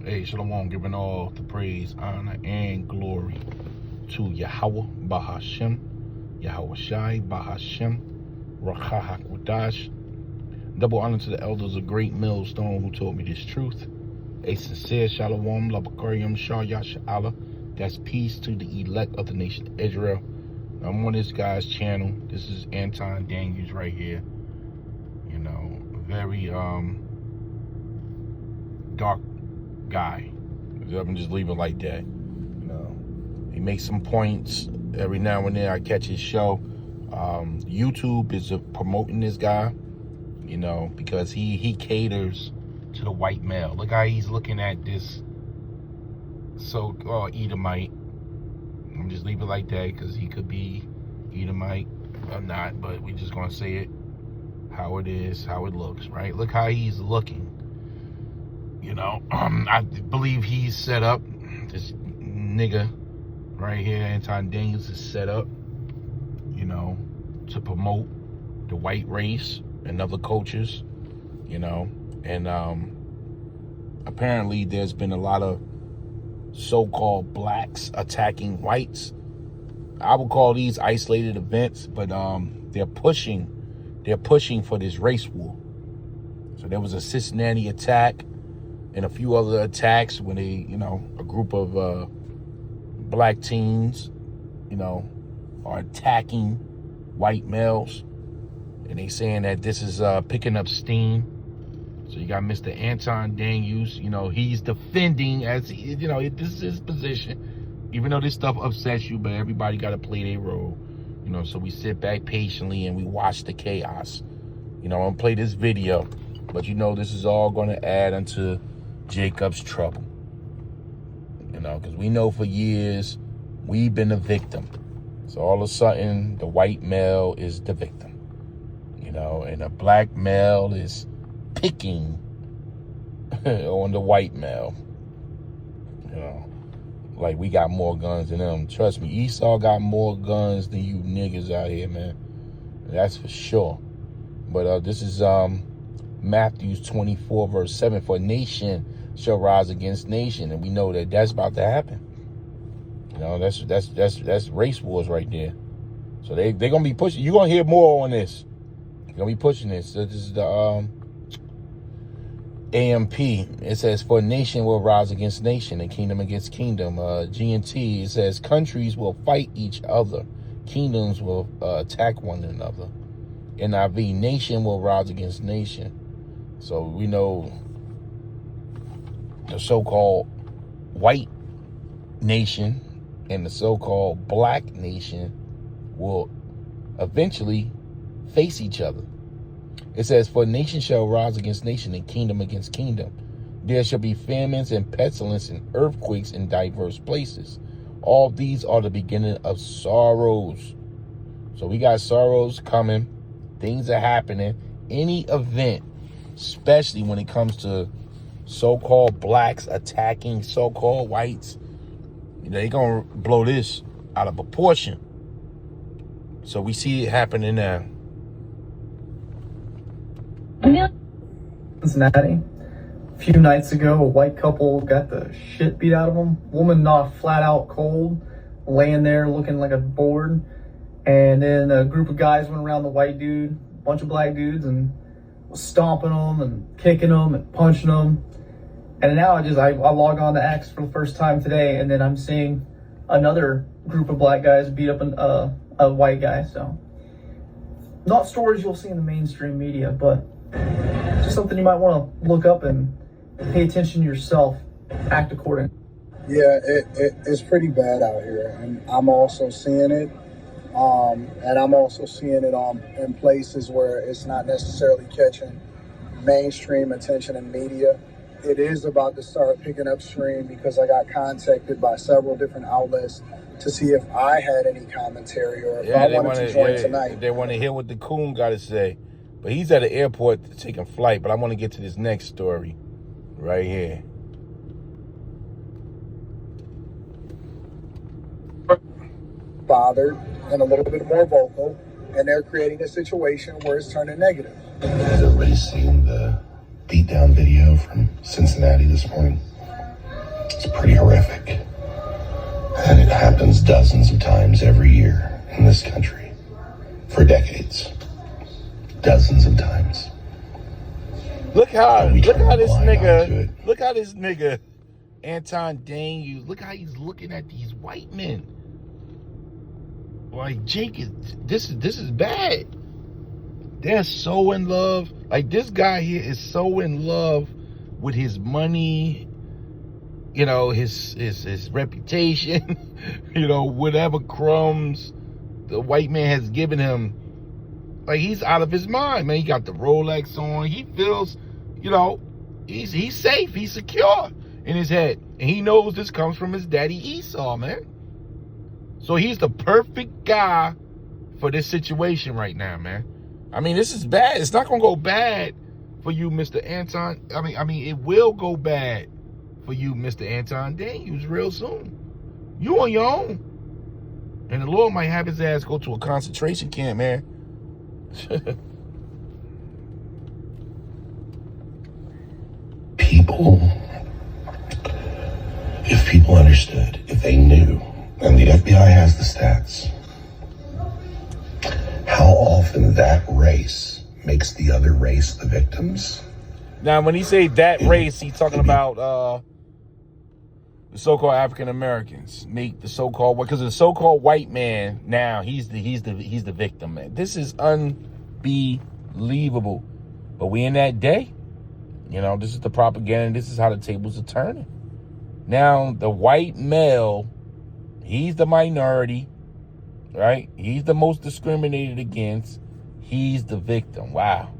Hey, Shalom, giving all the praise, honor, and glory to Yahweh Bahashem, Yahweh Shai Bahashem, Rakha HaKodash. Double honor to the elders of Great Millstone who told me this truth. A sincere Shalom, Labakarium Shah Yasha'Allah. That's peace to the elect of the nation of Israel. I'm on this guy's channel. This is Anton Daniels right here. You know, very dark guy. I'm just leave it like that. You know, he makes some points every now and then. I catch his show. YouTube is promoting this guy, you know, because he caters to the white male. Look how he's looking at this so-called Edomite. I'm just leave it like that because he could be Edomite or not, but we just gonna say it how it is, how it looks, right? Look how he's looking. You know, I believe he's set up. This nigga right here, Anton Daniels, is set up, you know, to promote the white race and other cultures, you know. And apparently there's been a lot of so-called blacks attacking whites. I would call these isolated events, but they're pushing for this race war. So there was a Cincinnati attack and a few other attacks when they, you know, a group of black teens, you know, are attacking white males, and they saying that this is picking up steam. So you got Mr. Anton Daniels, you know, he's defending, as you know, this is his position, even though this stuff upsets you, but everybody got to play their role, you know. So we sit back patiently and we watch the chaos. You know, I'm gonna play this video, but you know, this is all going to add unto Jacob's trouble, you know, because we know for years we've been a victim. So all of a sudden the white male is the victim, you know, and the black male is picking on the white male, you know, like we got more guns than them. Trust me, Esau got more guns than you niggas out here, man. That's for sure. But this is Matthew 24 verse 7. For nation shall rise against nation, and we know that that's about to happen. You know, that's race wars right there. So they're gonna be pushing. You're gonna hear more on this. They're gonna be pushing this. So this is the AMP. It says, for nation will rise against nation and kingdom against kingdom. GNT, it says, countries will fight each other, kingdoms will attack one another. NIV, nation will rise against nation. So we know the so-called white nation and the so-called black nation will eventually face each other. It says, for nation shall rise against nation and kingdom against kingdom. There shall be famines and pestilence and earthquakes in diverse places. All these are the beginning of sorrows. So we got sorrows coming. Things are happening. Any event, especially when it comes to so-called blacks attacking so-called whites, they're going to blow this out of proportion. So we see it happening now. Cincinnati. A few nights ago, a white couple got the shit beat out of them. Woman knocked flat out cold, laying there looking like a board. And then a group of guys went around the white dude, a bunch of black dudes, and was stomping them and kicking them and punching them. And now I log on to X for the first time today, and then I'm seeing another group of black guys beat up a white guy. So not stories you'll see in the mainstream media, but just something you might want to look up and pay attention to yourself, act accordingly. Yeah, it's pretty bad out here, and I'm also seeing it. And I'm also seeing it in places where it's not necessarily catching mainstream attention in media. It is about to start picking up stream because I got contacted by several different outlets to see if I had any commentary or if I wanted to join tonight. They want to hear what the coon got to say. But he's at the airport taking flight. But I want to get to this next story right here. Bothered and a little bit more vocal, and they're creating a situation where it's turning negative. Has everybody seen the beatdown video from Cincinnati this morning? pretty horrific. And it happens dozens of times every year in this country. For decades. Dozens of times. Look how this nigga, Anton Daniels, look how he's looking at these white men. Like, Jake, this is bad. They're so in love. Like, this guy here is so in love with his money, you know, his reputation, you know, whatever crumbs the white man has given him. Like, he's out of his mind, man. He got the Rolex on. He feels, you know, he's safe. He's secure in his head. And he knows this comes from his daddy Esau, man. So he's the perfect guy for this situation right now, man. I mean, this is bad. It's not going to go bad for you, Mr. Anton. I mean, it will go bad for you, Mr. Anton Daniels, real soon. You on your own. And the Lord might have his ass go to a concentration camp, man. If people understood, if they knew, and the FBI has the stats, how often that race makes the other race the victims. Now, when he say that race, he's talking about the so-called African Americans make the so-called, because the so-called white man now he's the victim, man. This is unbelievable. But we in that day, you know, this is the propaganda. This is how the tables are turning. Now the white male, he's the minority, right? He's the most discriminated against. He's the victim. Wow.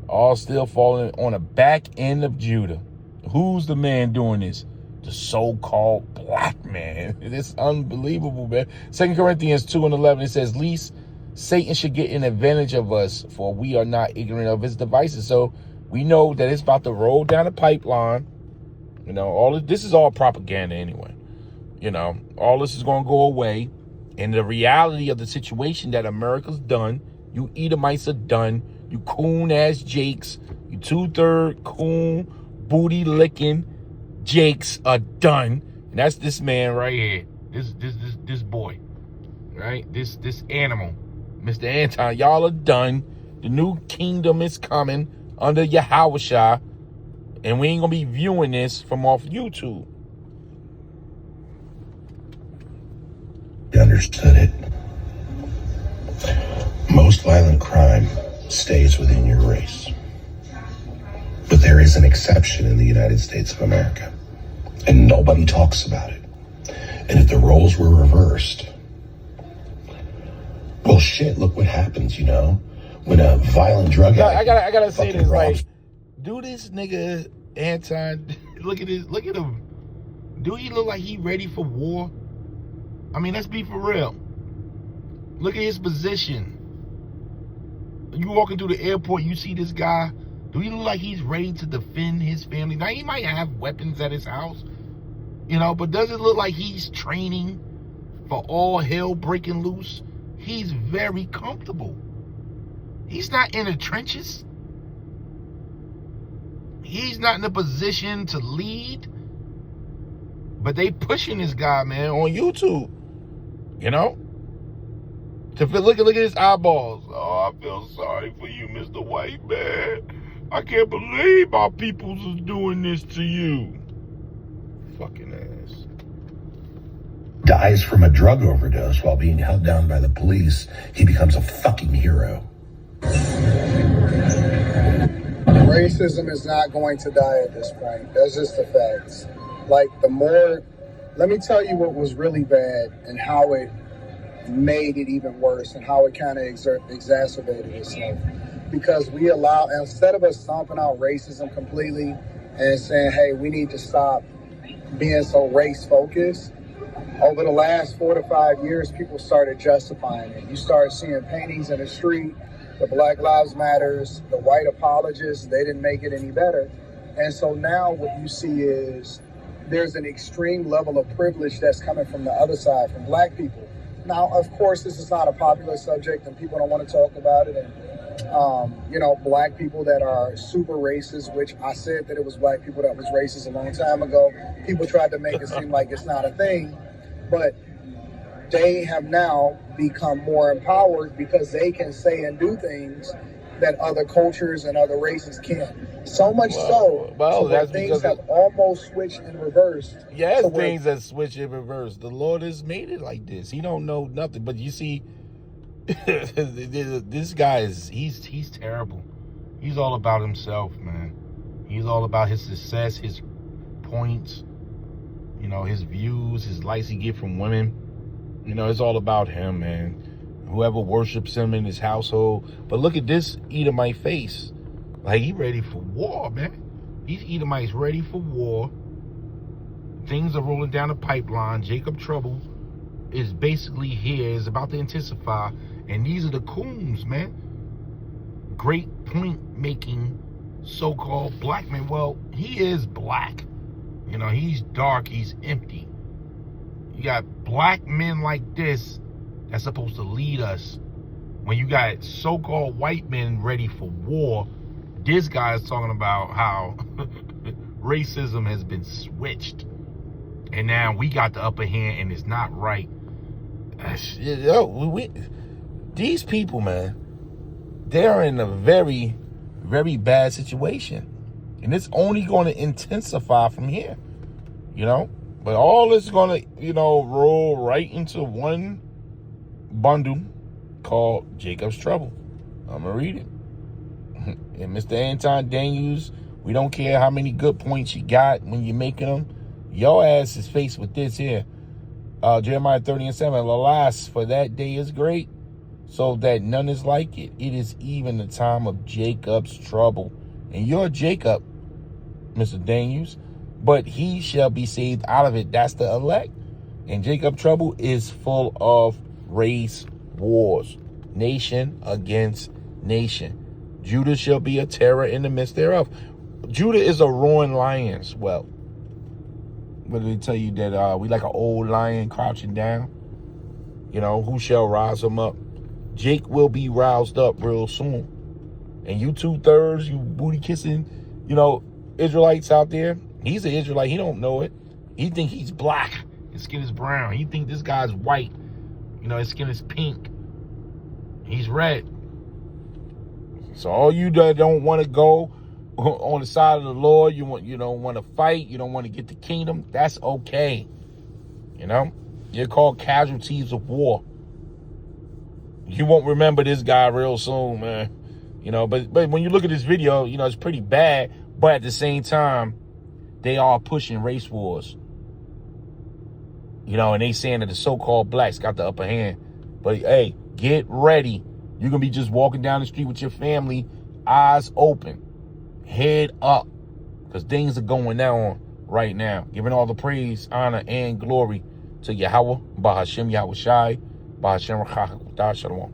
All still falling on the back end of Judah. Who's the man doing this? The so-called black man. It's unbelievable, man. 2 Corinthians 2:11, it says, least Satan should get an advantage of us, for we are not ignorant of his devices. So we know that it's about to roll down the pipeline. You know, all of this is all propaganda anyway. You know, all this is going to go away. And the reality of the situation that America's done, you Edomites are done, you coon-ass Jakes, you two-third coon, booty-licking Jakes are done. And that's this man right here. This boy. Right? This animal. Mr. Anton, y'all are done. The new kingdom is coming under Yahushua. And we ain't going to be viewing this from off YouTube. You understood it. Most violent crime stays within your race. But there is an exception in the United States of America. And nobody talks about it. And if the roles were reversed, well, shit, look what happens, you know? When a violent drug addict... I gotta say this, like, do this nigga Anton, look at him. Do he look like he ready for war? I mean, let's be for real. Look at his position. You walking through the airport, you see this guy. Do he look like he's ready to defend his family? Now, he might have weapons at his house, you know, but does it look like he's training for all hell breaking loose? He's very comfortable. He's not in the trenches. He's not in a position to lead. But they pushing this guy, man, on YouTube. You know? Look at his eyeballs. Oh, I feel sorry for you, Mr. White Man. I can't believe our peoples is doing this to you. Fucking ass. Dies from a drug overdose while being held down by the police. He becomes a fucking hero. Racism is not going to die at this point. That's just the facts. Like, let me tell you what was really bad and how it made it even worse and how it kind of exacerbated itself. Because we instead of us stomping out racism completely and saying, hey, we need to stop being so race focused, over the last 4 to 5 years, people started justifying it. You started seeing paintings in the street, the Black Lives Matters, the white apologists, they didn't make it any better. And so now what you see is there's an extreme level of privilege that's coming from the other side, from black people. Now, of course, this is not a popular subject and people don't want to talk about it. And Black people that are super racist, which I said that it was black people that was racist a long time ago. People tried to make it seem like it's not a thing, but they have now become more empowered because they can say and do things that other cultures and other races can't. So much so that things have almost switched and reversed. Yes, things that switch and reverse. The Lord has made it like this. He don't know nothing. But you see, this guy he's terrible. He's all about himself, man. He's all about his success, his points, his views, his likes he get from women. It's all about him, man. Whoever worships him in his household. But look at this Edomite face. Like, he ready for war, man. These Edomites ready for war. Things are rolling down the pipeline. Jacob Trouble is basically here, is about to intensify. And these are the coons, man. Great point-making so-called black men. Well, he is black. He's dark. He's empty. You got black men like this that's supposed to lead us. When you got so-called white men ready for war, this guy is talking about how racism has been switched. And now we got the upper hand and it's not right. These people, man, they're in a very, very bad situation. And it's only going to intensify from here, But all is going to, roll right into one bundle called Jacob's Trouble. I'm going to read it. And Mr. Anton Daniels, we don't care how many good points you got when you're making them. Your ass is faced with this here. Jeremiah 30:7. Alas, for that day is great, so that none is like it. It is even the time of Jacob's trouble. And you're Jacob, Mr. Daniels, but he shall be saved out of it. That's the elect. And Jacob's trouble is full of race wars, nation against nation. Judah shall be a terror in the midst thereof. Judah is a roaring lion's whelp. What did they tell you, that we like an old lion crouching down? Who shall rise him up? Jake will be roused up real soon. And you 2/3, you booty kissing, Israelites out there. He's an Israelite. He don't know it. He think he's black. His skin is brown. He think this guy's white. His skin is pink. He's red. So all you that don't want to go on the side of the Lord, you don't want to fight, you don't want to get the kingdom, that's okay. You're called casualties of war. You won't remember this guy real soon, man. But when you look at this video, it's pretty bad. But at the same time, they are pushing race wars. And they saying that the so-called blacks got the upper hand. But hey, get ready. You're going to be just walking down the street with your family, eyes open, head up, because things are going down right now. Giving all the praise, honor, and glory to Yahweh, Bahashem Yahweh Shai, Bahashem Rachach Shalom.